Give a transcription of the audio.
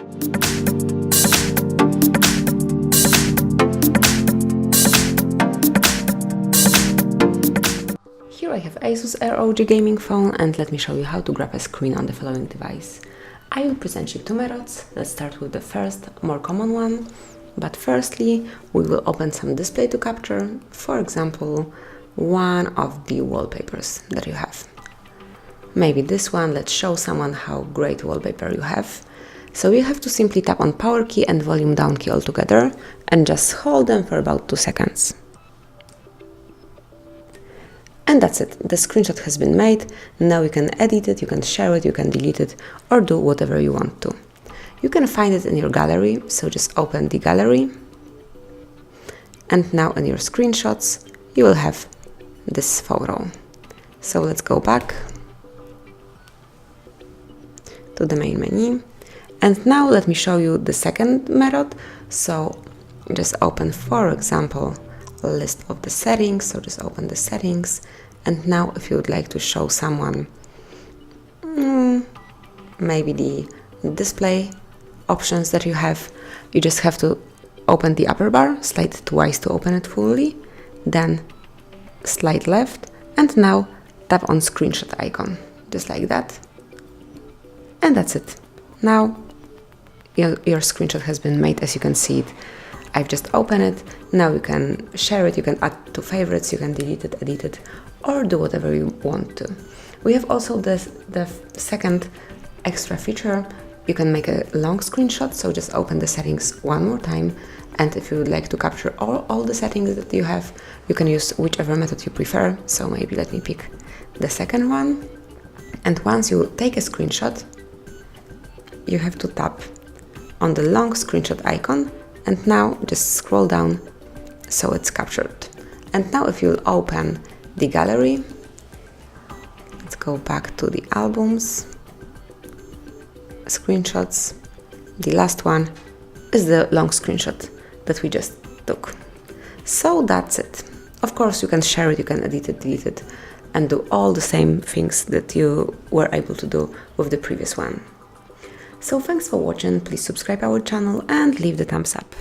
Here I have ASUS ROG gaming phone, and let me show you how to grab a screen on the following device. I will present you two methods. Let's start with the first, more common one. But firstly, we will open some display to capture, for example, one of the wallpapers that you have. Maybe this one. Let's show someone how great wallpaper you have. So you have to simply tap on power key and volume down key all together and just hold them for about 2 seconds. And that's it, the screenshot has been made. Now you can edit it, you can share it, you can delete it, or do whatever you want to. You can find it in your gallery, so just open the gallery. And now in your screenshots, you will have this photo. So let's go back to the main menu. And now let me show you the second method. So just open, for example, a list of the settings. So just open the settings. And now if you would like to show someone maybe the display options that you have, you just have to open the upper bar, slide twice to open it fully, then slide left, and now tap on screenshot icon, just like that. And that's it. Now your screenshot has been made, as you can see it. I've just opened it. Now you can share it, you can add to favorites, you can delete it, edit it, or do whatever you want to. We have also the second extra feature. You can make a long screenshot, so just open the settings one more time, and if you would like to capture all the settings that you have, you can use whichever method you prefer. So maybe let me pick the second one. And once you take a screenshot, you have to tap on the long screenshot icon, and now just scroll down so it's captured. And now if you open the gallery, let's go back to the albums, screenshots. The last one is the long screenshot that we just took. So that's it. Of course, you can share it, you can edit it, delete it, and do all the same things that you were able to do with the previous one. So thanks for watching, please subscribe our channel and leave the thumbs up.